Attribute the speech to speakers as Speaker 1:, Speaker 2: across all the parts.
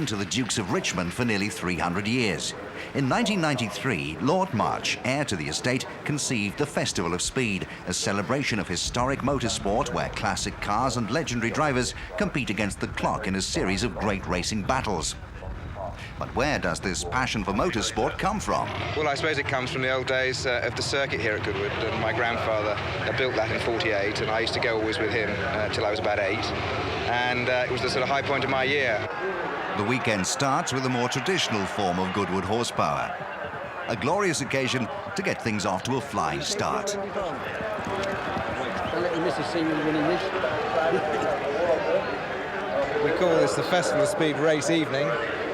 Speaker 1: to the Dukes of Richmond for nearly 300 years. In 1993, Lord March, heir to the estate, conceived the Festival of Speed, a celebration of historic motorsport where classic cars and legendary drivers compete against the clock in a series of great racing battles. But where does this passion for motorsport come from?
Speaker 2: Well, I suppose it comes from the old days of the circuit here at Goodwood. And my grandfather built that in '48, and I used to go always with him till I was about 8. And it was the sort of high point of my year.
Speaker 1: The weekend starts with a more traditional form of Goodwood horsepower. A glorious occasion to get things off to a flying start.
Speaker 3: Don't let your missus see you winning this.
Speaker 4: We call this the Festival of Speed race evening,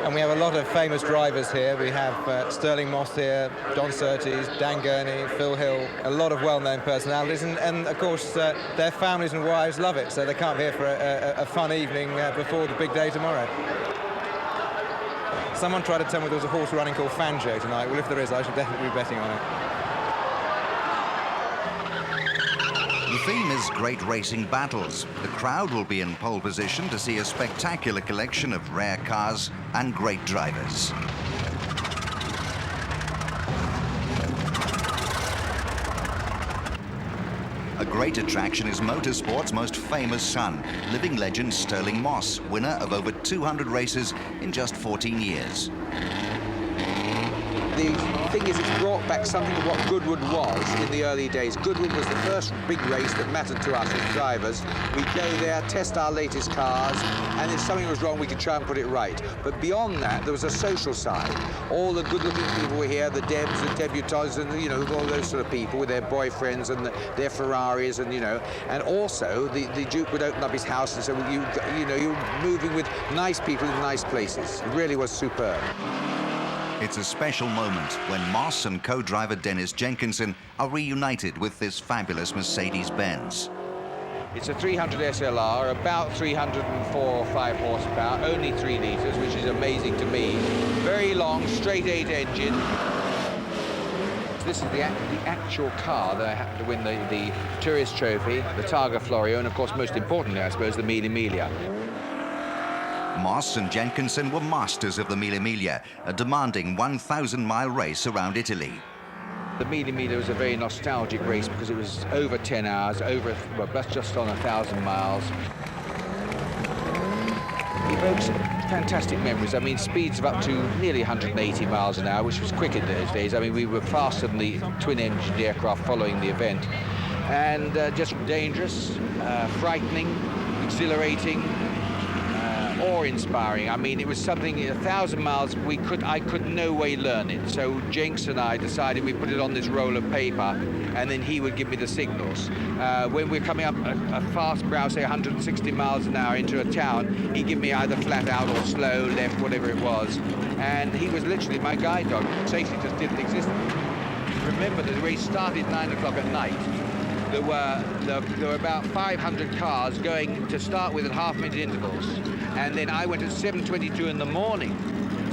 Speaker 4: and we have a lot of famous drivers here. We have Stirling Moss here, Don Surtees, Dan Gurney, Phil Hill, a lot of well-known personalities, and of course their families and wives love it, so they can't be here for a fun evening before the big day tomorrow. Someone tried to tell me there was a horse running called Fanjo tonight. Well, if there is, I should definitely be betting on it.
Speaker 1: The theme is great racing battles. The crowd will be in pole position to see a spectacular collection of rare cars and great drivers. A great attraction is motorsport's most famous son, living legend Stirling Moss, winner of over 200 races in just 14 years.
Speaker 5: The thing is, it's brought back something of what Goodwood was in the early days. Goodwood was the first big race that mattered to us as drivers. We'd go there, test our latest cars, and if something was wrong, we could try and put it right. But beyond that, there was a social side. All the good-looking people were here, the Debs, the debutantes, and, you know, all those sort of people with their boyfriends and their Ferraris, and, you know, and also the Duke would open up his house and say, well, you know, you're moving with nice people in nice places. It really was superb.
Speaker 1: It's a special moment when Moss and co-driver Dennis Jenkinson are reunited with this fabulous Mercedes-Benz.
Speaker 5: It's a 300 SLR, about 304 or 5 horsepower, only 3 litres, which is amazing to me. Very long, straight 8 engine. This is the actual car that I happened to win the Tourist Trophy, the Targa Florio, and of course, most importantly, I suppose, the Miglia.
Speaker 1: Moss and Jenkinson were masters of the Mille, a demanding 1,000-mile race around Italy.
Speaker 5: The Mille was a very nostalgic race because it was over 10 hours, well, just on 1,000 miles. It evokes fantastic memories. I mean, speeds of up to nearly 180 miles an hour, which was quick in those days. I mean, we were faster than the twin-engined aircraft following the event. And just dangerous, frightening, exhilarating, awe-inspiring. I mean, it was something, 1,000 miles, I could no way learn it. So Jenks and I decided we put it on this roll of paper, and then he would give me the signals. When we're coming up a fast brow, say 160 miles an hour into a town, he'd give me either flat out or slow, left, whatever it was. And he was literally my guide dog. Safety just didn't exist. Remember, the race started 9 o'clock at night. There were about 500 cars going to start with at half-minute intervals. And then I went at 7:22 in the morning.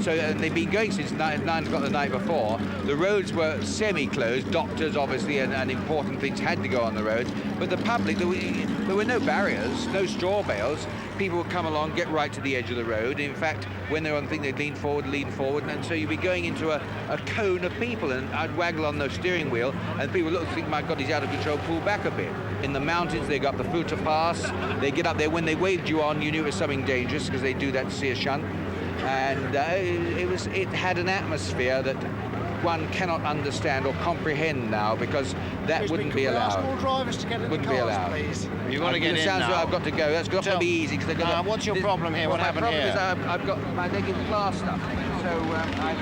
Speaker 5: So they'd been going since 9 o'clock the night before. The roads were semi-closed. Doctors, obviously, and important things had to go on the roads. But the public, there were no barriers, no straw bales. People would come along, get right to the edge of the road. In fact, when they were on the thing, they'd lean forward, and so you'd be going into a cone of people, and I'd waggle on the steering wheel, and people look and think, my God, he's out of control, pull back a bit. In the mountains, they got the Futa Pass. They get up there. When they waved you on, you knew it was something dangerous, because they do that to see a shunt. And it had an atmosphere that one cannot understand or comprehend now, because that wouldn't be allowed. Wouldn't be allowed.
Speaker 6: Please. You want to get in now?
Speaker 5: Like I've got to go. That's got to be easy.
Speaker 6: What's your problem here? What happened here?
Speaker 5: My problem is I've got my leg in glass stuff, so I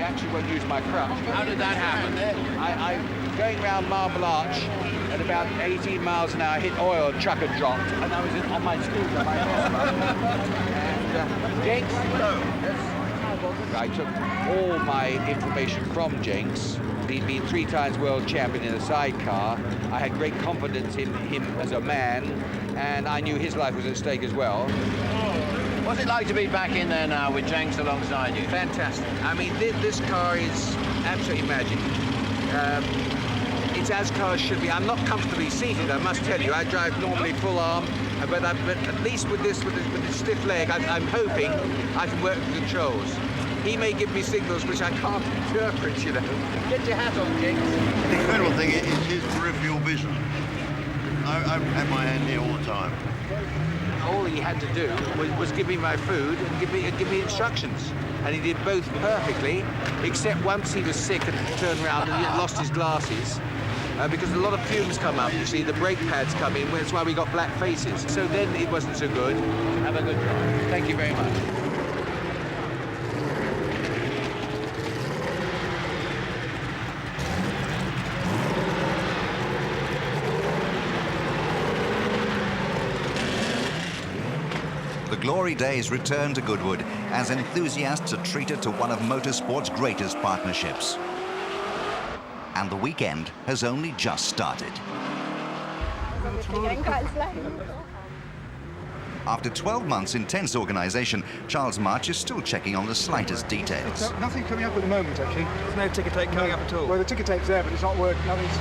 Speaker 5: actually won't use my crutch.
Speaker 6: How did that happen?
Speaker 5: I'm going round Marble Arch at about 18 miles an hour, hit oil, truck had dropped, and I was on my scooter, my and Jenks, I took all my information from Jenks. He'd been 3 times world champion in a sidecar. I had great confidence in him as a man, and I knew his life was at stake as well.
Speaker 6: What's it like to be back in there now with Jenks alongside you?
Speaker 5: Fantastic. I mean, this car is absolutely magic. It's as cars should be. I'm not comfortably seated, I must tell you. I drive normally full arm, but at least with this stiff leg, I'm hoping I can work the controls. He may give me signals which I can't interpret, you know. Get your hat on, Jinx.
Speaker 7: The incredible thing is his peripheral vision. I've had my hand here all the time.
Speaker 5: All he had to do was give me my food and give me instructions. And he did both perfectly, except once he was sick and turned around and he had lost his glasses. Because a lot of fumes come up, you see, the brake pads come in, that's why we got black faces. So then it wasn't so good. Have a good drive. Thank you very much.
Speaker 1: The glory days return to Goodwood as enthusiasts are treated to one of motorsport's greatest partnerships. And the weekend has only just started. After 12 months' intense organisation, Charles March is still checking on the slightest details.
Speaker 8: Nothing coming up at the moment, actually.
Speaker 4: There's no ticker tape coming up at all.
Speaker 8: Well, the ticker tape's there, but it's not working. Nothing's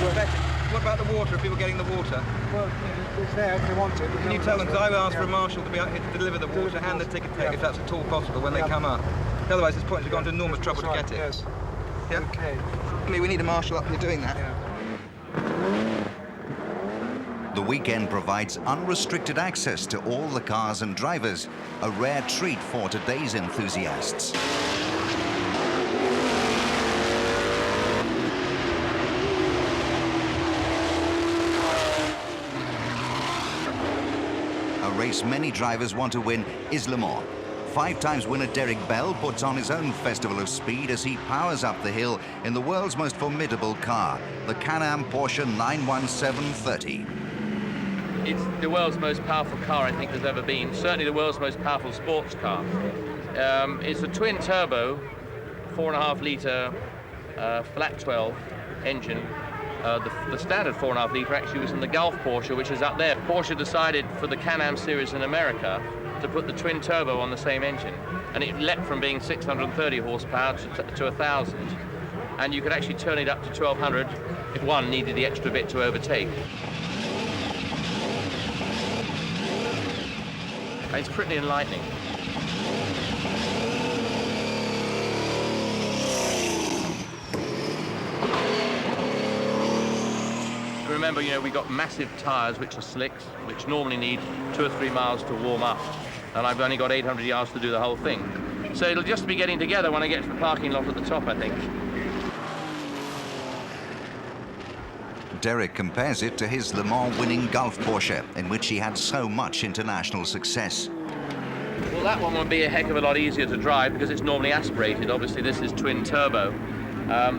Speaker 8: working.
Speaker 4: What about the water? Are people getting the water?
Speaker 8: Well, it's there if they want it.
Speaker 4: Can you tell them? Because I've asked for a marshal to be out here to deliver the water and the ticker tape, if that's at all possible, when they come up. Otherwise, it's pointless. We've gone to enormous trouble to get it.
Speaker 8: Yes.
Speaker 4: Yeah?
Speaker 8: Okay.
Speaker 4: I mean, we need a marshal up here doing that.
Speaker 8: Yeah.
Speaker 1: The weekend provides unrestricted access to all the cars and drivers, a rare treat for today's enthusiasts. A race many drivers want to win is Le Mans. 5-time winner Derek Bell puts on his own festival of speed as he powers up the hill in the world's most formidable car, the Can-Am Porsche 91730.
Speaker 9: It's the world's most powerful car I think there's ever been, certainly the world's most powerful sports car. It's a twin-turbo, 4.5-litre flat 12 engine. The standard 4.5-litre actually was in the Gulf Porsche, which is up there. Porsche decided for the Can-Am series in America to put the twin-turbo on the same engine, and it leapt from being 630 horsepower to 1,000. And you could actually turn it up to 1,200 if one needed the extra bit to overtake. It's pretty enlightening. Remember, you know, we got massive tyres which are slicks, which normally need 2 or 3 miles to warm up, and I've only got 800 yards to do the whole thing. So it'll just be getting together when I get to the parking lot at the top, I think.
Speaker 1: Derek compares it to his Le Mans winning Gulf Porsche, in which he had so much international success.
Speaker 9: Well, that one would be a heck of a lot easier to drive because it's normally aspirated. Obviously, this is twin turbo.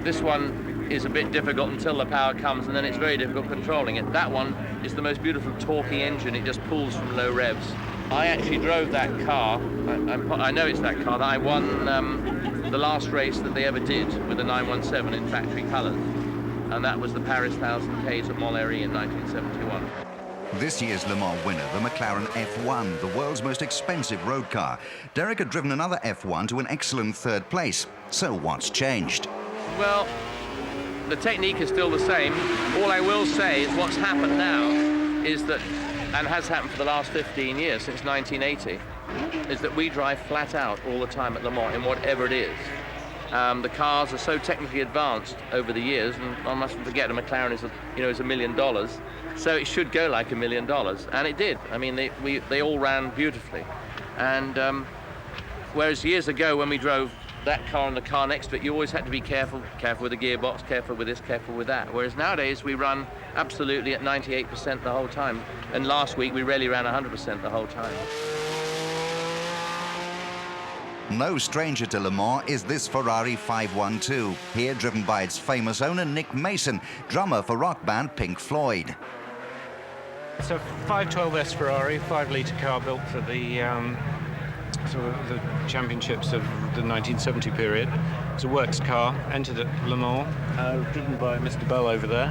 Speaker 9: This one is a bit difficult until the power comes, and then it's very difficult controlling it. That one is the most beautiful torquey engine. It just pulls from low revs. I actually drove that car. I know it's that car that I won the last race that they ever did with the 917 in factory colours. And that was the Paris 1000 Ks at Mille in 1971.
Speaker 1: This year's Le Mans winner, the McLaren F1, the world's most expensive road car. Derek had driven another F1 to an excellent 3rd place. So what's changed?
Speaker 9: Well, the technique is still the same. All I will say is what's happened now is that, and has happened for the last 15 years, since 1980, is that we drive flat out all the time at Le Mans in whatever it is. The cars are so technically advanced over the years, and I mustn't forget a McLaren is $1 million, so it should go like $1 million, and it did. I mean, they all ran beautifully, and whereas years ago when we drove that car and the car next to it, you always had to be careful with the gearbox, careful with this, careful with that. Whereas nowadays we run absolutely at 98% the whole time, and last week we rarely ran 100% the whole time.
Speaker 1: No stranger to Le Mans is this Ferrari 512, here driven by its famous owner Nick Mason, drummer for rock band Pink Floyd.
Speaker 10: It's a 512S Ferrari, 5-litre car built for the the championships of the 1970 period. It's a works car, entered at Le Mans, driven by Mr. Bell over there.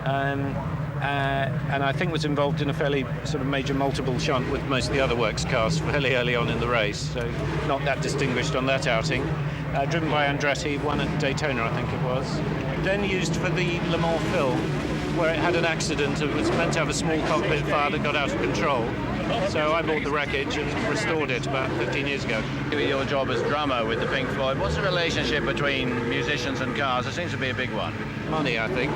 Speaker 10: And I think was involved in a fairly sort of major multiple shunt with most of the other works cars fairly early on in the race, so not that distinguished on that outing. Driven by Andretti, won at Daytona, I think it was. Then used for the Le Mans Phil, where it had an accident. It was meant to have a small cockpit fire that got out of control. So I bought the wreckage and restored it about 15 years ago.
Speaker 6: Your job as drummer with the Pink Floyd, what's the relationship between musicians and cars? There seems to be a big one.
Speaker 10: Money, I think.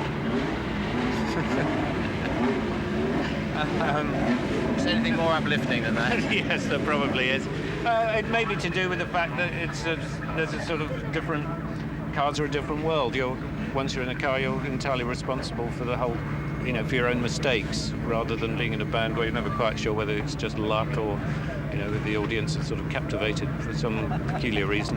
Speaker 6: Is there anything more uplifting than that?
Speaker 10: Yes, there probably is. It may be to do with the fact that there's a sort of different... Cars are a different world. Once you're in a car, you're entirely responsible for the whole, for your own mistakes, rather than being in a band where you're never quite sure whether it's just luck or, that the audience is sort of captivated for some peculiar reason.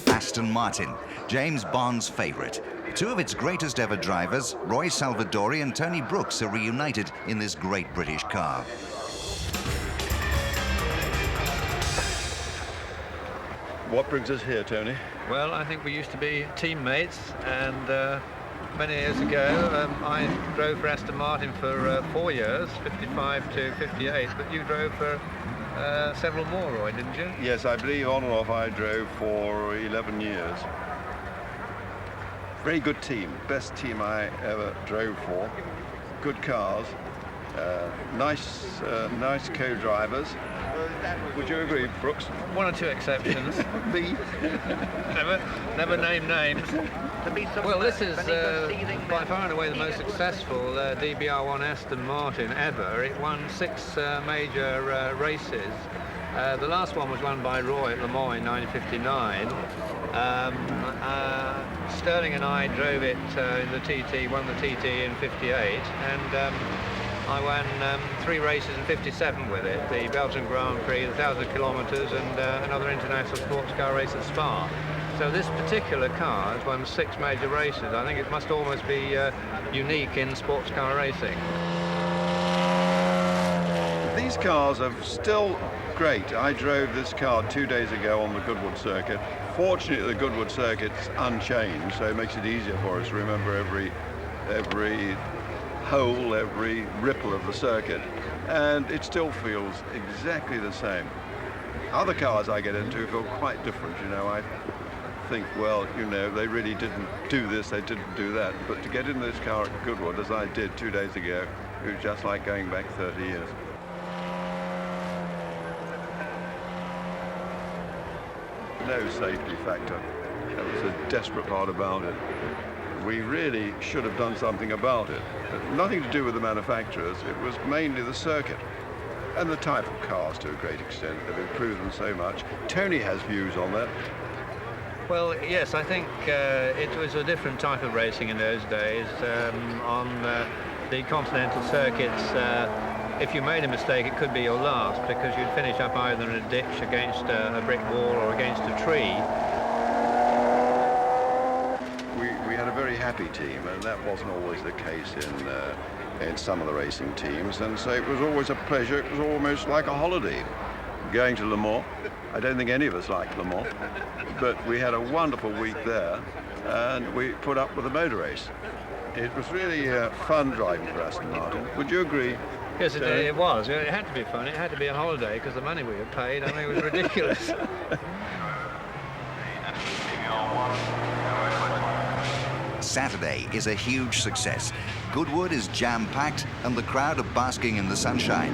Speaker 1: Aston Martin, James Bond's favourite. Two of its greatest ever drivers, Roy Salvadori and Tony Brooks, are reunited in this great British car.
Speaker 7: What brings us here, Tony?
Speaker 11: Well, I think we used to be teammates, and many years ago I drove for Aston Martin for 4 years, 55 to 58, but you drove for several more, Roy, didn't you?
Speaker 7: Yes, I believe on and off I drove for 11 years. Very good team, best team I ever drove for. Good cars, nice co-drivers. Would you agree, Brooks?
Speaker 11: One or two exceptions.
Speaker 7: Me?
Speaker 11: never name names. Well, this is by far and away the most successful DBR1 Aston Martin ever. It won 6 major races. The last one was won by Roy at Le Mans in 1959. Stirling and I drove it in the TT, won the TT in 58, and I won 3 races in 57 with it, the Belgian Grand Prix, the 1,000 kilometres, and another international sports car race at Spa. So this particular car has won 6 major races. I think it must almost be unique in sports car racing.
Speaker 7: These cars are still great. I drove this car 2 days ago on the Goodwood circuit. Fortunately, the Goodwood circuit's unchanged, so it makes it easier for us to remember every hole, every ripple of the circuit, and it still feels exactly the same. Other cars I get into feel quite different, I think, well, they really didn't do this, they didn't do that, but to get in this car at Goodwood, as I did 2 days ago, it was just like going back 30 years. No safety factor. That was a desperate part about it. We really should have done something about it. Nothing to do with the manufacturers, it was mainly the circuit and the type of cars to a great extent. They've improved them so much. Tony has views on that.
Speaker 11: Well, yes, I think it was a different type of racing in those days. On the continental circuits, if you made a mistake, it could be your last, because you'd finish up either in a ditch against a brick wall or against a tree.
Speaker 7: We had a very happy team, and that wasn't always the case in some of the racing teams, and so it was always a pleasure. It was almost like a holiday going to Le Mans. I don't think any of us liked Le Mans, but we had a wonderful week there, and we put up with a motor race. It was really fun driving for Aston Martin. Would you agree?
Speaker 11: Yes, it was. It had to be fun. It had to be a holiday, because the money we had paid, I mean, it was ridiculous.
Speaker 1: Saturday is a huge success. Goodwood is jam-packed and the crowd are basking in the sunshine.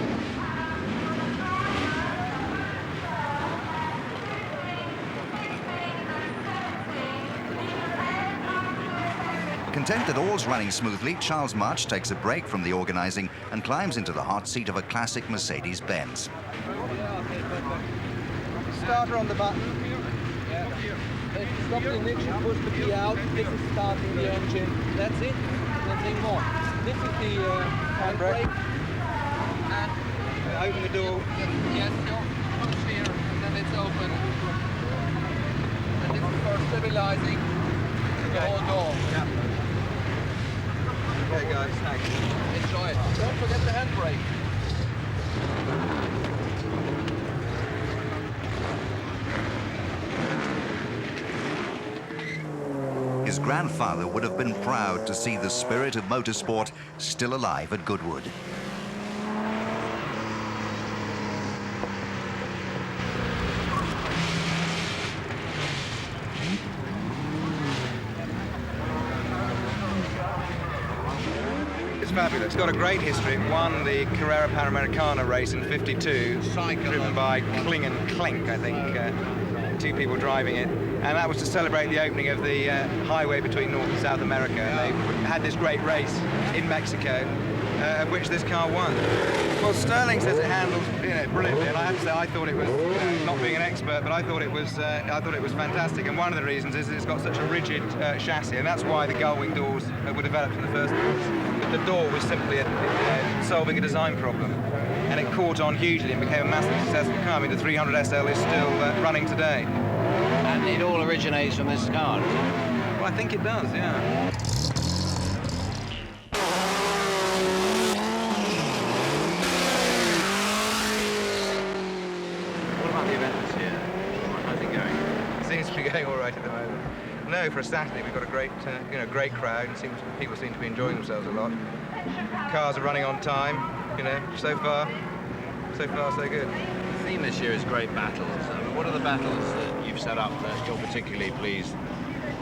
Speaker 1: Content that all's running smoothly, Charles March takes a break from the organising and climbs into the hot seat of a classic Mercedes-Benz.
Speaker 3: Starter on the button. Stop the ignition, push the key out. This is starting the engine. That's it. Nothing more. This is the handbrake. And open the door. Yes, you push here, and then it's open. And this is for stabilizing the whole door. Yeah. Okay, guys, thanks. Enjoy it. Don't forget the handbrake.
Speaker 1: His grandfather would have been proud to see the spirit of motorsport still alive at Goodwood.
Speaker 2: fabulous. It's got a great history. It won the Carrera Panamericana race in '52, driven by Kling and Klink, I think, two people driving it. And that was to celebrate the opening of the highway between North and South America. And they had this great race in Mexico, of which this car won. Well, Stirling says it handles, brilliantly, and I have to say I thought it was, not being an expert, but I thought it was fantastic. And one of the reasons is it's got such a rigid chassis, and that's why the gull-wing doors were developed in the first place. But the door was simply solving a design problem, and it caught on hugely and became a massively successful car. I mean, the 300 SL is still running today.
Speaker 6: And it all originates from this car, does it?
Speaker 2: Well, I think it does, yeah. Seems to be going all right at the moment. No, for a Saturday we've got a great, great crowd, and people seem to be enjoying themselves a lot. Cars are running on time, so far so good.
Speaker 6: The theme this year is great battles. What are the battles that you've set up that you're particularly pleased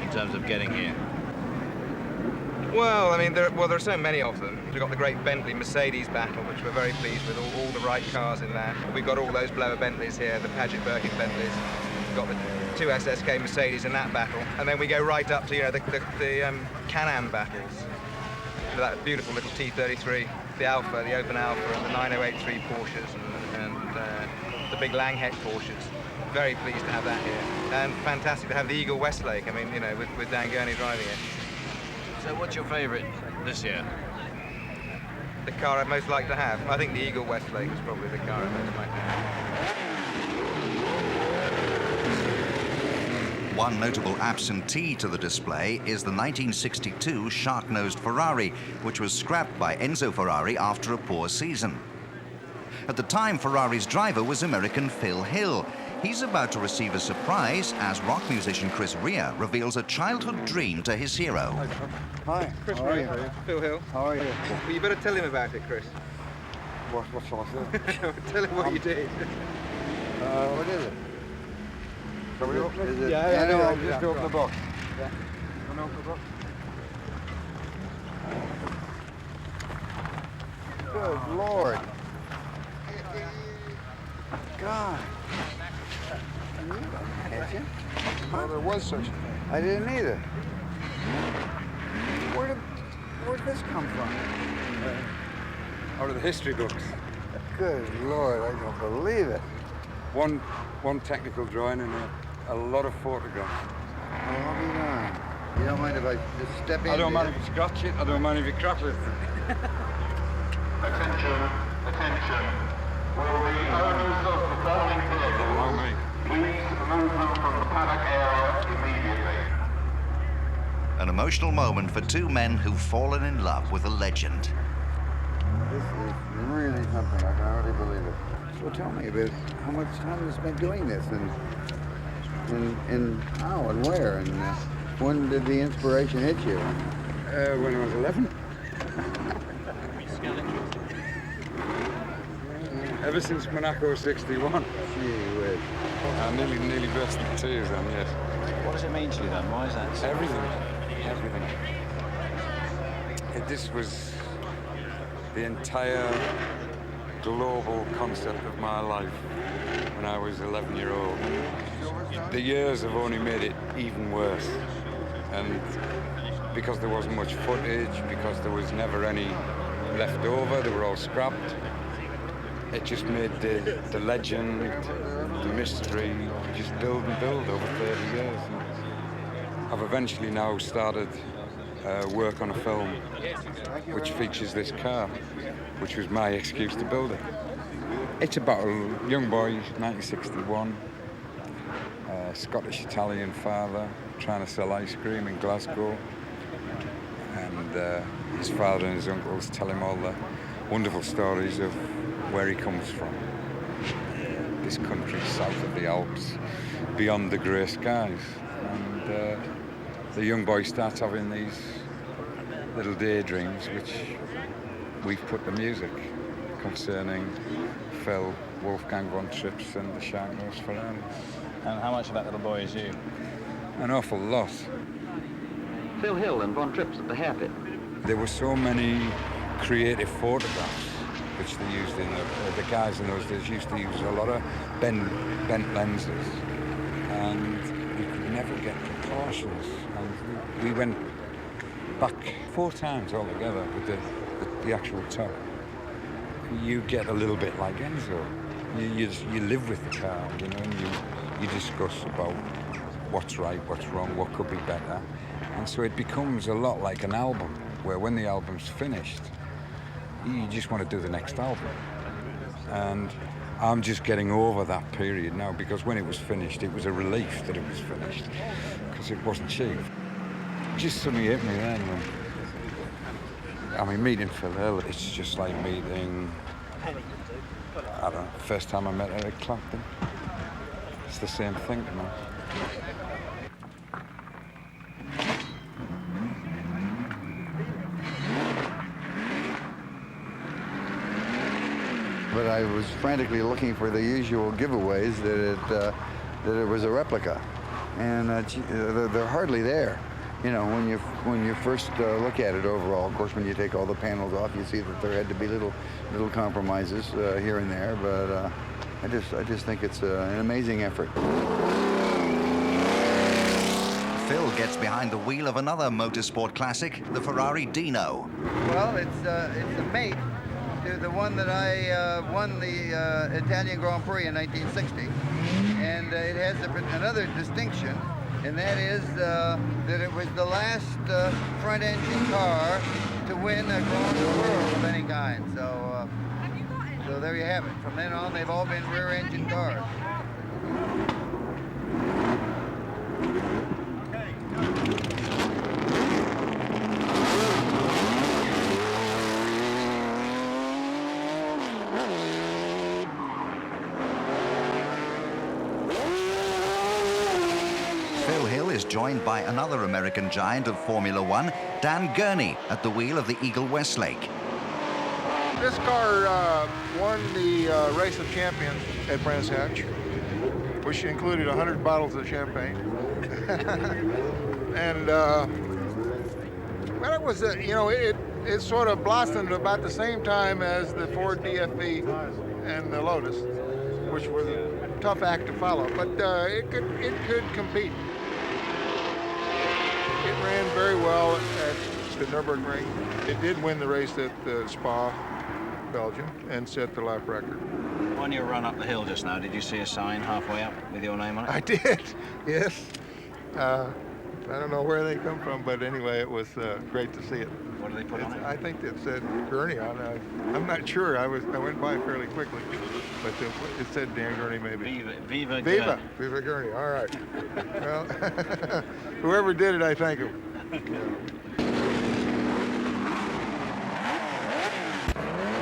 Speaker 6: in terms of getting here?
Speaker 2: Well, I mean, there are so many of them. We've got the great Bentley-Mercedes battle, which we're very pleased with, all the right cars in that. We've got all those blower Bentleys here, the Paget-Birkin Bentleys. We've got the two SSK Mercedes in that battle. And then we go right up to, the Can-Am battles. That beautiful little T33, the Alpha, the Open Alpha, and the 9083 Porsches, and the big Langhead Porsches. Very pleased to have that here. And fantastic to have the Eagle Westlake, I mean, with Dan Gurney driving it.
Speaker 6: So what's your favourite this year?
Speaker 2: The car I'd most like to have. I think the Eagle Westlake is probably the car I'd most like to have.
Speaker 1: One notable absentee to the display is the 1962 shark-nosed Ferrari, which was scrapped by Enzo Ferrari after a poor season. At the time, Ferrari's driver was American Phil Hill. He's about to receive a surprise as rock musician Chris Rea reveals a childhood dream to his hero.
Speaker 8: Hi.
Speaker 2: Chris
Speaker 8: How are
Speaker 2: Rea,
Speaker 8: you?
Speaker 2: Phil Hill.
Speaker 8: How are you?
Speaker 2: Well, you better tell him about it, Chris.
Speaker 8: What shall I say?
Speaker 2: Tell him what you did.
Speaker 8: What is it? Shall we open it?
Speaker 2: Is it? Yeah,
Speaker 8: I'll just open the box.
Speaker 2: Yeah.
Speaker 8: Can I open the box? Good Lord. God. I knew that, had you? Well, there was such a thing. I didn't either. Where did this come from?
Speaker 12: Out of the history books.
Speaker 8: Good Lord, I don't believe it.
Speaker 12: One technical drawing and a lot of photographs.
Speaker 8: I'll be darned. You don't mind if I just step in?
Speaker 12: I don't mind if you scratch it. I don't mind if you crackle it.
Speaker 13: Attention. Will the owners of the Stirling vehicles please move them from the paddock area immediately?
Speaker 1: An emotional moment for two men who've fallen in love with a legend.
Speaker 8: This is really something. I can hardly believe it. So tell me about how much time you spent doing this, and how and where, and when did the inspiration hit you?
Speaker 12: When I was 11. Ever since Monaco 61.
Speaker 8: Gee whiz.
Speaker 12: I nearly burst into tears then, yes.
Speaker 6: What does it mean to you then? Why is that?
Speaker 12: Everything. This was the entire global concept of my life when I was 11-year-old. The years have only made it even worse. And because there wasn't much footage, because there was never any left over, they were all scrapped. It just made the legend, the mystery, just build and build over 30 years. And I've eventually now started work on a film which features this car, which was my excuse to build it. It's about a young boy, 1961, Scottish-Italian father, trying to sell ice cream in Glasgow. And his father and his uncles tell him all the wonderful stories of where he comes from. This country south of the Alps, beyond the grey skies. And the young boy starts having these little daydreams, which we've put the music concerning Phil, Wolfgang von Trips and the Shark-Nosed Ferrari.
Speaker 6: And how much of that little boy is you?
Speaker 12: An awful lot.
Speaker 14: Phil Hill and Von Trips at the hairpit.
Speaker 12: There were so many creative photographs, which they used in the guys in those days used to use a lot of bent lenses, and we could never get proportions. And we went back 4 times altogether with the actual top. You get a little bit like Enzo. You live with the car, you know, and you discuss about what's right, what's wrong, what could be better. And so it becomes a lot like an album, where when the album's finished, you just want to do the next album. And I'm just getting over that period now, because when it was finished, it was a relief that it was finished, because it wasn't cheap. Just suddenly hit me then. I mean, meeting Phil Hill, it's just like meeting, I don't know, first time I met Eric Clapton. It's the same thing to me.
Speaker 8: But I was frantically looking for the usual giveaways that it was a replica, and they're hardly there. You know, when you first look at it overall. Of course, when you take all the panels off, you see that there had to be little compromises here and there. But I just think it's an amazing effort.
Speaker 1: Phil gets behind the wheel of another motorsport classic, the Ferrari Dino.
Speaker 14: Well, it's a mate to the one that I won the Italian Grand Prix in 1960, and it has another distinction, and that is that it was the last front-engine car to win a Grand Prix of any kind. So, so there you have it. From then on, they've all been rear-engine cars.
Speaker 1: Joined by another American giant of Formula One, Dan Gurney, at the wheel of the Eagle Westlake.
Speaker 15: This car won the Race of Champions at Brands Hatch, which included 100 bottles of champagne. And well, it was, you know, it sort of blossomed about the same time as the Ford DFV and the Lotus, which was a tough act to follow, but it could compete. It ran very well at the Nürburgring. It did win the race at Spa, Belgium, and set the lap record.
Speaker 6: On your run up the hill just now, did you see a sign halfway up with your name on it?
Speaker 15: I did, yes. I don't know where they come from, but anyway, it was great to see it.
Speaker 6: What do they put on it?
Speaker 15: I think it said Gurney on it. I'm not sure. I went by fairly quickly, but it said Dan Gurney maybe.
Speaker 6: Viva Gurney.
Speaker 15: Viva Gurney. All right. Well, whoever did it, I thank him.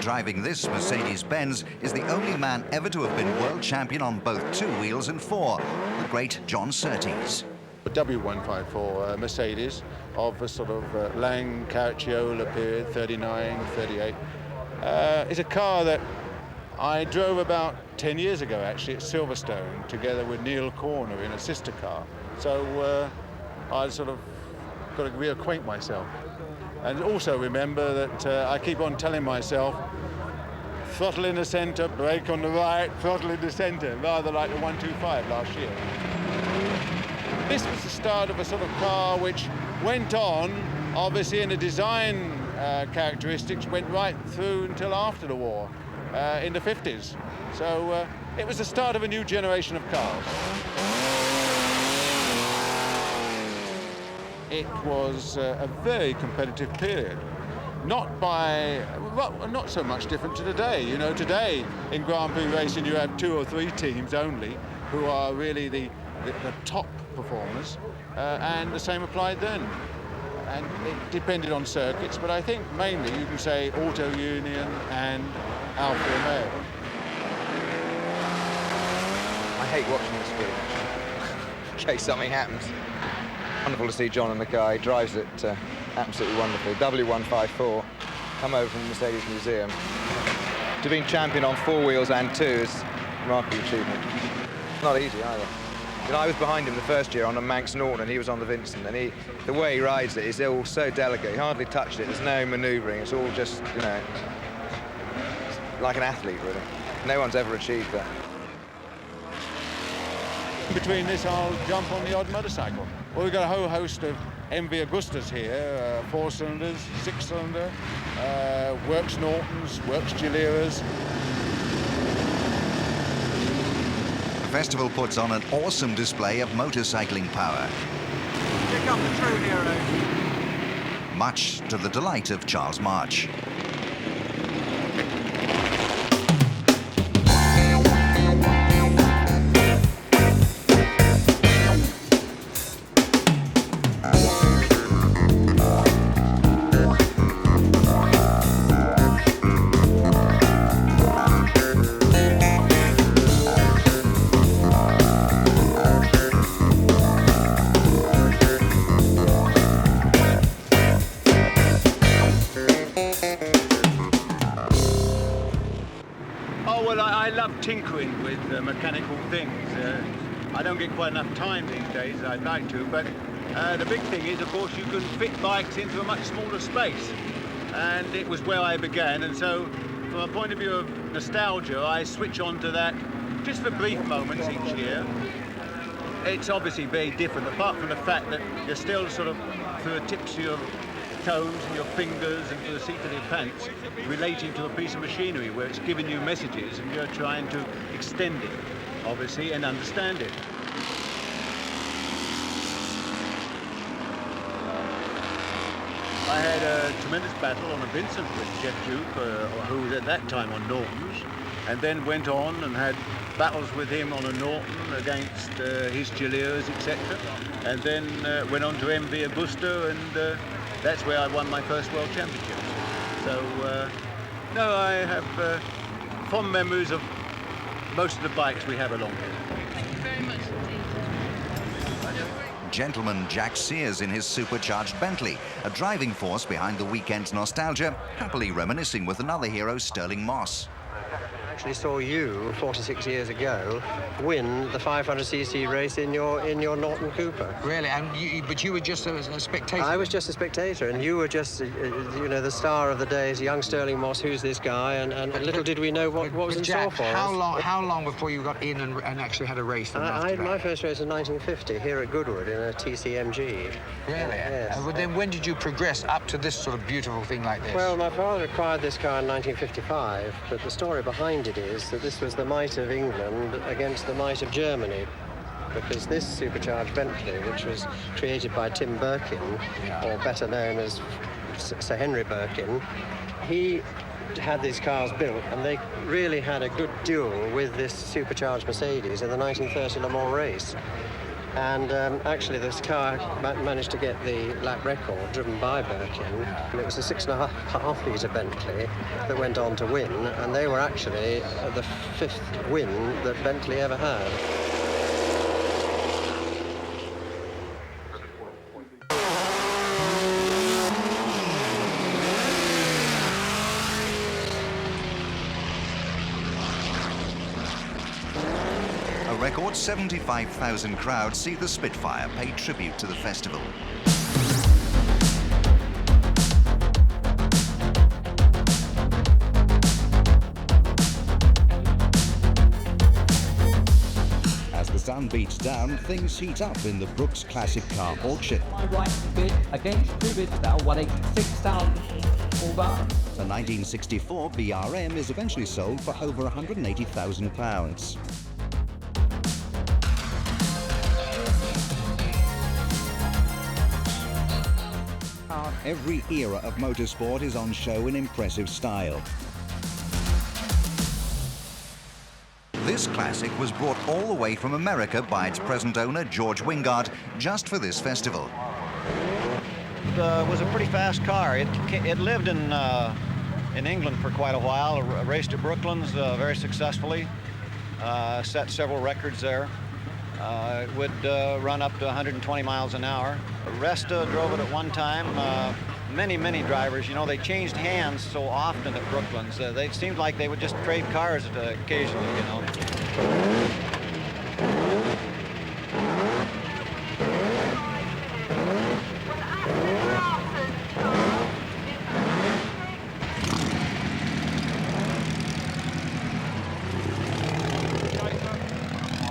Speaker 1: Driving this Mercedes-Benz is the only man ever to have been world champion on both 2 wheels and 4, the great John Surtees.
Speaker 16: The W154 Mercedes of a sort of Lang Caracciola period, 39, 38, is a car that I drove about 10 years ago, actually, at Silverstone, together with Neil Corner in a sister car. So I sort of got to reacquaint myself. And also remember that I keep on telling myself, throttle in the center, brake on the right, throttle in the center, rather like the 125 last year. This was the start of a sort of car which went on, obviously, in the design characteristics, went right through until after the war, in the 50s. So it was the start of a new generation of cars. It was a very competitive period. Not so much different to today. You know, today in Grand Prix racing you have 2 or 3 teams only who are really the top performers, and the same applied then. And it depended on circuits, but I think mainly you can say Auto Union and Alfa Romeo.
Speaker 4: I hate watching the screen, in case something happens. Wonderful to see John and the guy. He drives it absolutely wonderfully. W154, come over from the Mercedes Museum. To be champion on 4 wheels and 2 is a remarkable achievement. Not easy either.
Speaker 2: And I was behind him the first year on a Manx Norton, and he was on the Vincent, and the way he rides it is all so delicate. He hardly touched it. There's no manoeuvring. It's all just, you know, like an athlete, really. No one's ever achieved that.
Speaker 16: Between this, I'll jump on the odd motorcycle. Well, we've got a whole host of MV Augustas here, 4-cylinders, 6-cylinder, works Nortons, works Gilieras.
Speaker 1: The festival puts on an awesome display of motorcycling power.
Speaker 3: Pick up the true heroes.
Speaker 1: Much to the delight of Charles March.
Speaker 17: Tinkering with mechanical things. I don't get quite enough time these days as I'd like to, but the big thing is, of course, you can fit bikes into a much smaller space, and it was where I began, and so from a point of view of nostalgia, I switch on to that just for brief moments each year. It's obviously very different, apart from the fact that you're still sort of, through the tips of your toes and your fingers and to the seat of your pants, relating to a piece of machinery where it's giving you messages and you're trying to extend it, obviously, and understand it. I had a tremendous battle on a Vincent with Jeff Duke, who was at that time on Nortons, and then went on and had battles with him on a Norton against his Gilieras, etc. And then went on to MV Augusta, and that's where I won my first World Championships. So, no, I have fond memories of most of the bikes we have along here.
Speaker 18: Thank you very much indeed.
Speaker 1: Gentleman Jack Sears in his supercharged Bentley, a driving force behind the weekend's nostalgia, happily reminiscing with another hero, Stirling Moss.
Speaker 19: I actually saw you 46 years ago win the 500cc race in your Norton Cooper.
Speaker 5: Really? But you were just a spectator?
Speaker 19: I was just a spectator, and you were just, you know, the star of the days, young Stirling Moss, who's this guy, and little did we know what was in store for us.
Speaker 5: How long before you got in and actually had a race?
Speaker 19: I had my first race in 1950 here at Goodwood in a TCMG.
Speaker 5: Really?
Speaker 19: Yes.
Speaker 5: But then when did you progress up to this sort of beautiful thing like this?
Speaker 19: Well, my father acquired this car in 1955, but the story behind it is that this was the might of England against the might of Germany, because this supercharged Bentley, which was created by Tim Birkin, or better known as Sir Henry Birkin, he had these cars built, and they really had a good duel with this supercharged Mercedes in the 1930 Le Mans race. And actually this car managed to get the lap record driven by Birkin, and it was a 6.5 litre Bentley that went on to win, and they were actually the 5th win that Bentley ever had.
Speaker 1: A record 75,000 crowds see the Spitfire pay tribute to the festival. As the sun beats down, things heat up in the Brooks Classic Car Auction.
Speaker 20: Right bid against Privet, that 186,000.
Speaker 1: The 1964 BRM is eventually sold for over £180,000. Every era of motorsport is on show in impressive style. This classic was brought all the way from America by its present owner, George Wingard, just for this festival.
Speaker 21: It was a pretty fast car. It lived in England for quite a while, raced at Brooklands very successfully, set several records there. It would run up to 120 miles an hour. Resta drove it at one time. Many drivers, you know, they changed hands so often at Brooklands. They seemed like they would just trade cars occasionally, you know.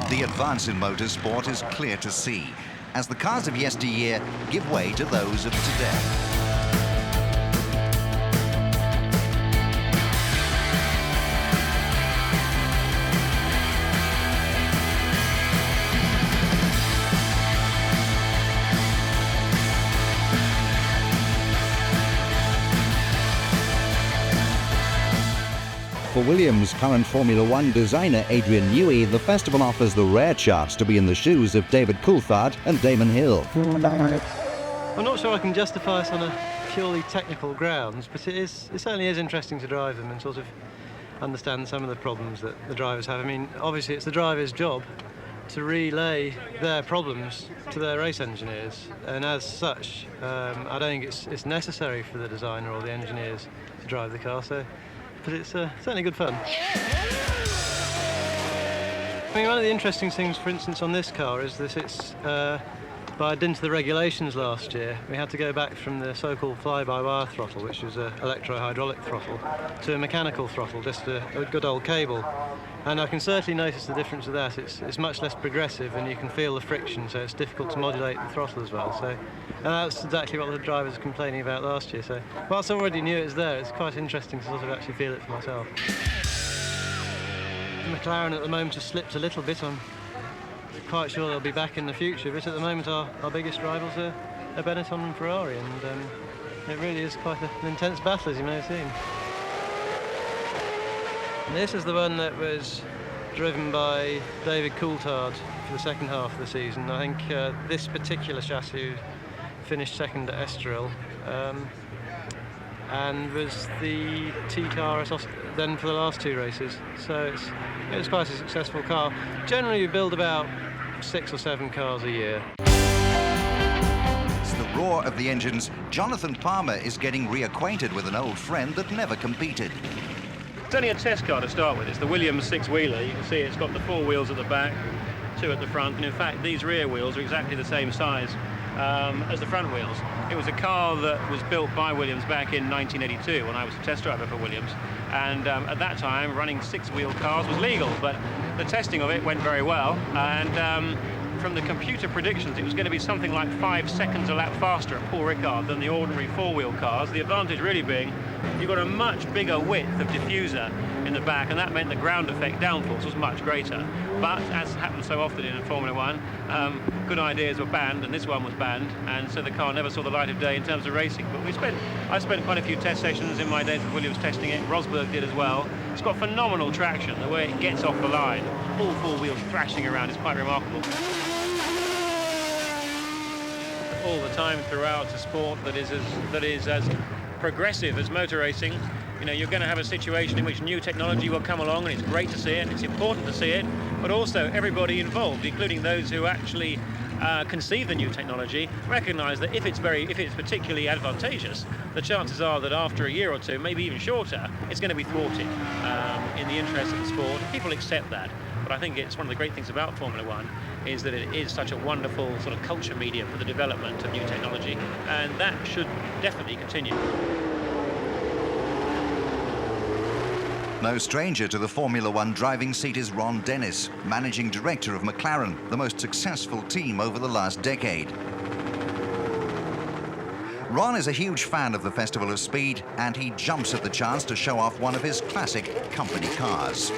Speaker 1: The advance in motorsport is clear to see, as the cars of yesteryear give way to those of today.
Speaker 18: For Williams' current Formula One designer Adrian Newey, the festival offers the rare chance to be in the shoes of David Coulthard and Damon Hill.
Speaker 19: I'm not sure I can justify this on a purely technical grounds, but it certainly is interesting to drive them and sort of understand some of the problems that the drivers have. I mean, obviously it's the driver's job to relay their problems to their race engineers, and as such, I don't think it's necessary for the designer or the engineers to drive the car. But it's certainly good fun. I mean, one of the interesting things, for instance, on this car is that it's, by dint of the regulations last year, we had to go back from the so-called fly-by-wire throttle, which was an electro-hydraulic throttle, to a mechanical throttle, just a good old cable. And I can certainly notice the difference of that. It's much less progressive, and you can feel the friction, so it's difficult to modulate the throttle as well. And that's exactly what the drivers were complaining about last year. So whilst I already knew it was there, it's quite interesting to sort of actually feel it for myself. McLaren at the moment has slipped a little bit. I'm quite sure they'll be back in the future, but at the moment our biggest rivals are Benetton and Ferrari, and it really is quite an intense battle, as you may have seen. This is the one that was driven by David Coulthard for the second half of the season. I think this particular chassis finished second at Estoril, and was the T-car then for the last two races. So it was quite a successful car. Generally, we build about 6 or 7 cars a year.
Speaker 1: It's the roar of the engines. Jonathan Palmer is getting reacquainted with an old friend that never competed.
Speaker 22: It's only a test car to start with. It's the Williams six-wheeler. You can see it's got the 4 wheels at the back, 2 at the front, and in fact these rear wheels are exactly the same size as the front wheels. It was a car that was built by Williams back in 1982 when I was a test driver for Williams, and at that time running 6-wheel cars was legal, but the testing of it went very well, and from the computer predictions it was going to be something like 5 seconds a lap faster at Paul Ricard than the ordinary 4-wheel cars, the advantage really being you've got a much bigger width of diffuser in the back, and that meant the ground effect downforce was much greater. But as happens so often in Formula One, good ideas were banned, and this one was banned, and so the car never saw the light of day in terms of racing. But I spent quite a few test sessions in my days with Williams testing it. Rosberg did as well. It's got phenomenal traction. The way it gets off the line, all 4 wheels thrashing around, is quite remarkable. All the time throughout a sport that is as progressive as motor racing, you know, you're going to have a situation in which new technology will come along, and it's great to see it, it's important to see it, but also everybody involved, including those who actually conceive the new technology, recognise that if it's particularly advantageous, the chances are that after a year or two, maybe even shorter, it's going to be thwarted in the interest of the sport. People accept that. But I think it's one of the great things about Formula One is that it is such a wonderful sort of culture medium for the development of new technology, and that should definitely continue.
Speaker 1: No stranger to the Formula One driving seat is Ron Dennis, managing director of McLaren, the most successful team over the last decade. Ron is a huge fan of the Festival of Speed, and he jumps at the chance to show off one of his classic company cars.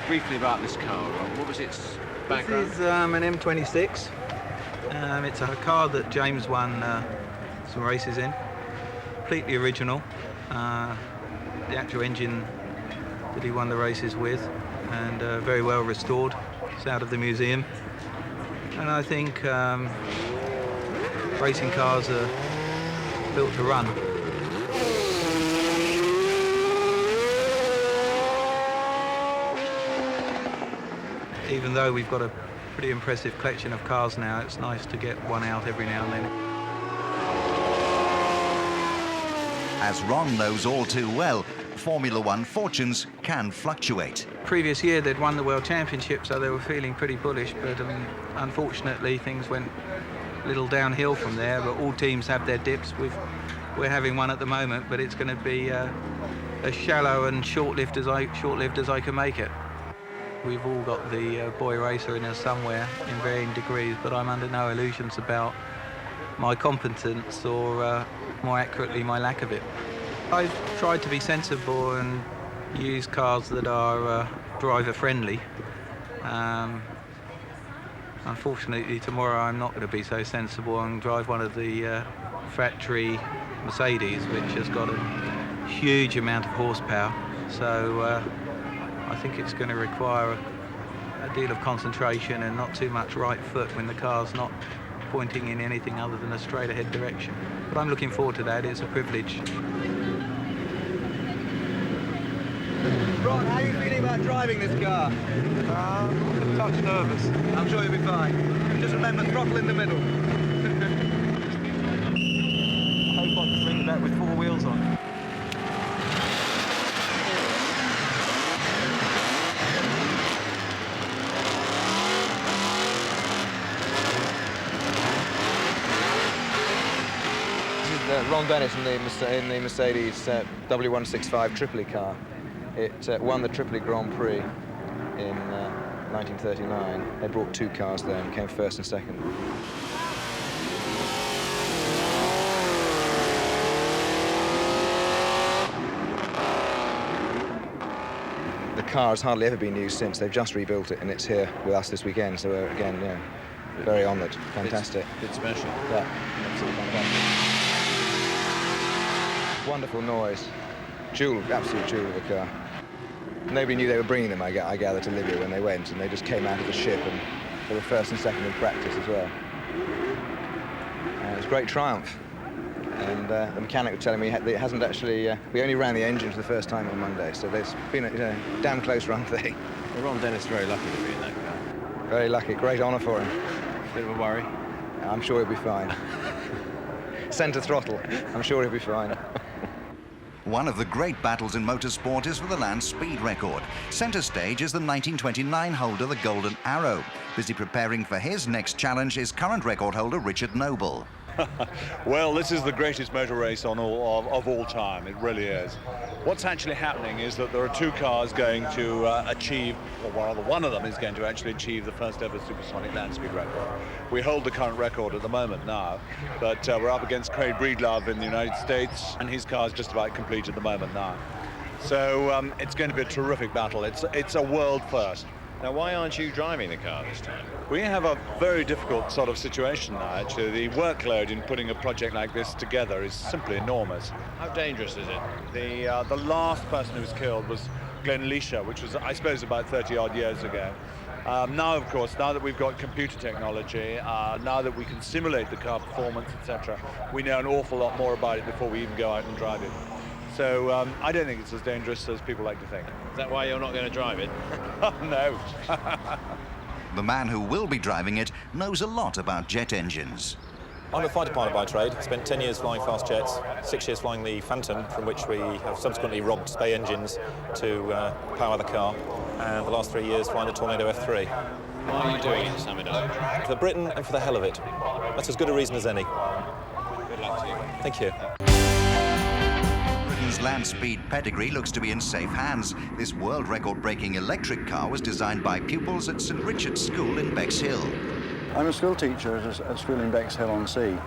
Speaker 6: Briefly about this car, Ron. What was its background?
Speaker 3: This is an M26. It's a car that James won some races in. Completely original. The actual engine that he won the races with, and very well restored. It's out of the museum. And I think racing cars are built to run. Even though we've got a pretty impressive collection of cars now. It's nice to get one out every now and then.
Speaker 1: As Ron knows all too well, Formula One fortunes can fluctuate.
Speaker 3: Previous year they'd won the World Championship, so they were feeling pretty bullish, but unfortunately things went a little downhill from there. But all teams have their dips. We're having one at the moment, but it's going to be as shallow and short-lived as I can make it. We've all got the boy racer in us somewhere in varying degrees, but I'm under no illusions about my competence or more accurately my lack of it. I've tried to be sensible and use cars that are driver friendly. Unfortunately tomorrow I'm not going to be so sensible and drive one of the factory Mercedes, which has got a huge amount of horsepower, so I think it's going to require a deal of concentration and not too much right foot when the car's not pointing in anything other than a straight ahead direction. But I'm looking forward to that. It's a privilege. Ron, how are you feeling about driving this car?
Speaker 9: A touch nervous.
Speaker 3: I'm sure you'll be fine. Just remember, throttle in the middle.
Speaker 9: I hope I can bring that with 4 wheels on.
Speaker 4: Ron Dennis in the Mercedes W165 Tripoli car. It won the Tripoli Grand Prix in 1939. They brought 2 cars there and came first and second. The car has hardly ever been used since. They've just rebuilt it and it's here with us this weekend. So we're, again, very honoured. Fantastic.
Speaker 6: It's special.
Speaker 4: Yeah, absolutely fantastic. Wonderful noise. Absolute jewel of a car. Nobody knew they were bringing them, I gather, to Libya when they went, and they just came out of the ship, and they were first and second in practice as well. It was a great triumph. And the mechanic was telling me it hasn't actually... we only ran the engine for the first time on Monday, so there's been a damn close run thing.
Speaker 6: Well, Ron Dennis is very lucky to be in that car.
Speaker 4: Very lucky. Great honour for him.
Speaker 6: Bit of a worry.
Speaker 4: I'm sure he'll be fine. Centre throttle. I'm sure he'll be fine.
Speaker 1: One of the great battles in motorsport is for the land speed record. Centre stage is the 1929 holder, the Golden Arrow. Busy preparing for his next challenge is current record holder Richard Noble.
Speaker 10: Well, this is the greatest motor race of all time. It really is. What's actually happening is that there are 2 cars going to achieve, or rather one of them is going to actually achieve the first ever supersonic land speed record. We hold the current record at the moment now, but we're up against Craig Breedlove in the United States, and his car is just about complete at the moment now. So it's going to be a terrific battle. It's a world first.
Speaker 6: Now, why aren't you driving the car this time?
Speaker 10: We have a very difficult sort of situation now, actually. The workload in putting a project like this together is simply enormous.
Speaker 6: How dangerous is it?
Speaker 10: The last person who was killed was Glenn Leisha, which was, I suppose, about 30-odd years ago. Now, of course, now that we've got computer technology, now that we can simulate the car performance, etc., we know an awful lot more about it before we even go out and drive it. So I don't think it's as dangerous as people like to think.
Speaker 6: Is that why you're not going to drive it?
Speaker 10: No.
Speaker 1: The man who will be driving it knows a lot about jet engines.
Speaker 23: I'm a fighter pilot by trade. Spent 10 years flying fast jets, 6 years flying the Phantom, from which we have subsequently robbed spay engines to power the car, and the last 3 years flying the Tornado F3.
Speaker 6: Why are you doing it, Samadar?
Speaker 23: For Britain and for the hell of it. That's as good a reason as any.
Speaker 6: Good luck to you.
Speaker 23: Thank you.
Speaker 1: Britain's land speed pedigree looks to be in safe hands. This world record-breaking electric car was designed by pupils at St Richard's School in Bexhill.
Speaker 24: I'm a school teacher at a school in Bexhill on Sea.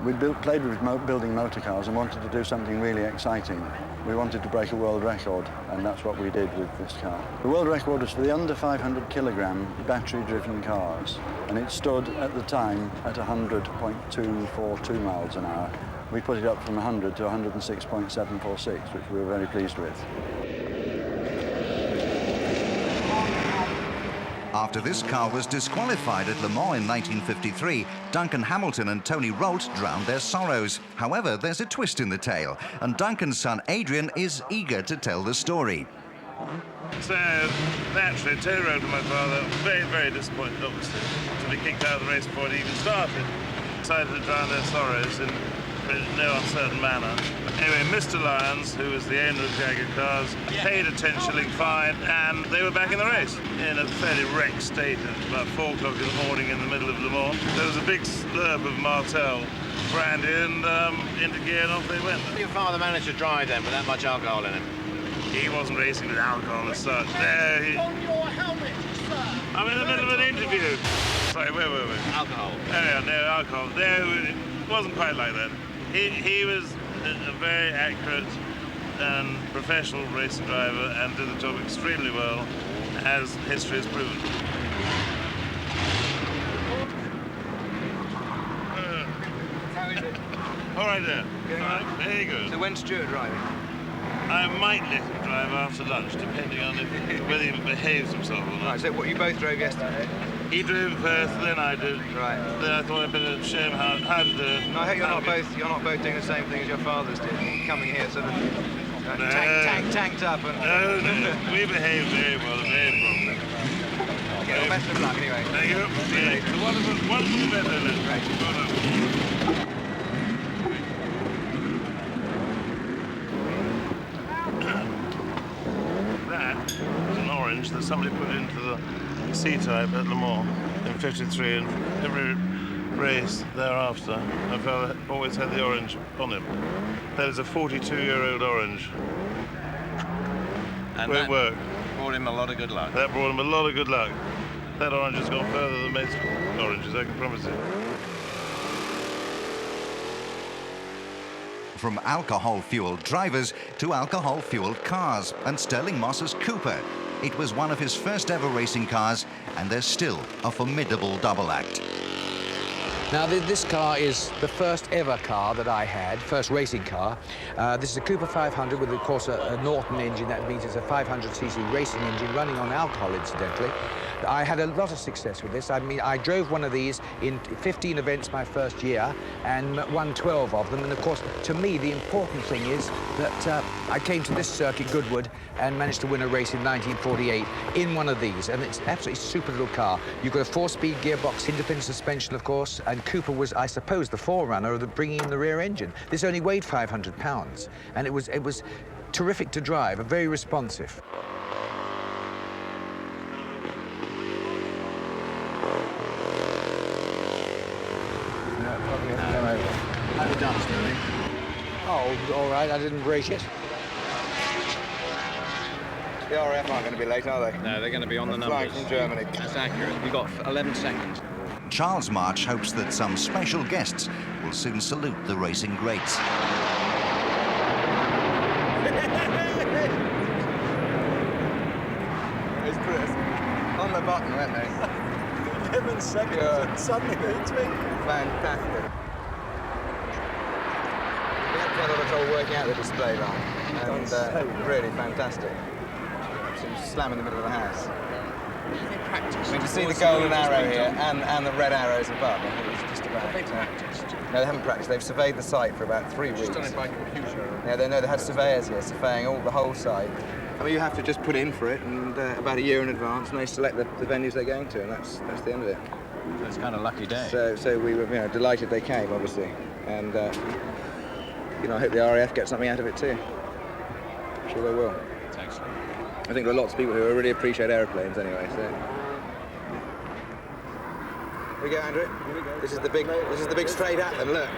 Speaker 24: We played with building motor cars and wanted to do something really exciting. We wanted to break a world record, and that's what we did with this car. The world record was for the under 500 kilogram battery-driven cars, and it stood at the time at 100.242 miles an hour. We put it up from 100 to 106.746, which we were very pleased with.
Speaker 1: After this car was disqualified at Le Mans in 1953, Duncan Hamilton and Tony Rolt drowned their sorrows. However, there's a twist in the tale, and Duncan's son Adrian is eager to tell the story.
Speaker 7: So, naturally, Tony wrote to my father, very, very disappointed, obviously, to be kicked out of the race before it even started. Decided to drown their sorrows in no uncertain manner. Anyway, Mr. Lyons, who was the owner of Jaguar cars, paid a 10-shilling fine, and they were back in the race in a fairly wrecked state at about 4 o'clock in the morning in the middle of Le Mans. There was a big slurp of Martel brandy, and into gear, and off they went.
Speaker 6: Your father managed to drive then with that much alcohol in him?
Speaker 7: He wasn't racing with alcohol as such. No, he...
Speaker 6: On your helmet, sir!
Speaker 7: I'm in the middle of an interview. Sorry, where were we?
Speaker 6: Alcohol.
Speaker 7: No alcohol. No, it wasn't quite like that. He was a very accurate and professional race driver and did the job extremely well, as history has proven.
Speaker 2: How is it?
Speaker 7: All right there.
Speaker 2: Going
Speaker 7: All right, very good.
Speaker 2: So when's Stuart driving?
Speaker 7: I might let him drive after lunch, depending on whether he behaves himself or not.
Speaker 2: Right, so what, you both drove yesterday?
Speaker 7: He drove first, then I did.
Speaker 2: Right.
Speaker 7: Then I thought I'd better show him how to do it.
Speaker 2: No, I hope you're not both doing the same thing as your fathers did, coming here sort of
Speaker 7: No.
Speaker 2: tanked up and...
Speaker 7: No. We behaved very well, very properly.
Speaker 2: Okay, well, best of luck anyway.
Speaker 7: Thank you. It's a wonderful event, isn't it?
Speaker 2: Great.
Speaker 7: Well done. That is an orange that somebody put into the C-type at Le Mans in '53, and every race thereafter, my father always had the orange on him. That is a 42-year-old orange.
Speaker 6: And
Speaker 7: Great work.
Speaker 6: Brought him a lot of good luck.
Speaker 7: That brought him a lot of good luck. That orange has gone further than most oranges, I can promise you.
Speaker 1: From alcohol-fueled drivers to alcohol-fueled cars and Stirling Moss's Cooper. It was one of his first ever racing cars, and there's still a formidable double act.
Speaker 5: Now, this car is the first ever car that I had, first racing car. This is a Cooper 500 with, of course, a Norton engine. That means it's a 500cc racing engine running on alcohol, incidentally. I had a lot of success with this. I mean, I drove one of these in 15 events my first year and won 12 of them. And, of course, to me, the important thing is that I came to this circuit, Goodwood, and managed to win a race in 1948 in one of these. And it's an absolutely super little car. You've got a 4-speed gearbox, independent suspension, of course, and Cooper was, I suppose, the forerunner of bringing in the rear engine. This only weighed 500 pounds, and it was terrific to drive, very responsive.
Speaker 6: How have you done, Stirling?
Speaker 5: Oh, all right, I didn't race it.
Speaker 2: The RAF aren't going to be late, are they?
Speaker 6: No, they're going to be on the
Speaker 2: Flying
Speaker 6: numbers.
Speaker 2: from Germany.
Speaker 6: That's accurate. We've got 11 seconds.
Speaker 1: Charles March hopes that some special guests will soon salute the racing greats.
Speaker 2: It's pretty on the button, weren't they?
Speaker 9: 11 seconds and suddenly beats me.
Speaker 2: Fantastic. We had quite a lot of trouble working out the display line, and really fantastic. Some slam in the middle of the house. I mean, to see the golden arrow here and the red arrows above, I think it was just about... No, they haven't practiced. They've surveyed the site for about 3 weeks.
Speaker 6: Just done it by computer.
Speaker 2: Yeah, they had surveyors here surveying the whole site. I mean, you have to just put in for it, and about a year in advance, and they select the venues they're going to, and that's the end of it.
Speaker 6: So it's kind of lucky day.
Speaker 2: So we were, delighted they came, obviously, and I hope the RAF get something out of it too. I'm sure they will.
Speaker 6: Thanks.
Speaker 2: I think there are lots of people who really appreciate aeroplanes anyway. So here we go, Andrew. Here we go. This is the big straight at them. Look.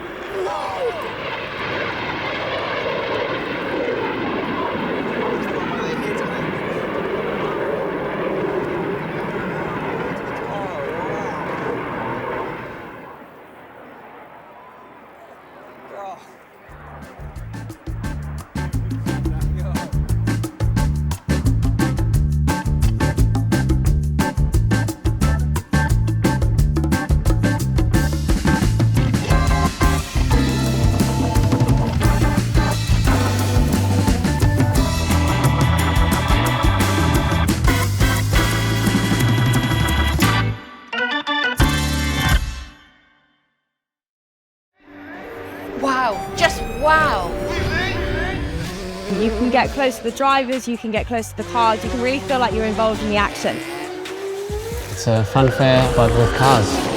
Speaker 8: You can get close to the drivers, you can get close to the cars, you can really feel like you're involved in the action.
Speaker 11: It's a fun fair, but with cars.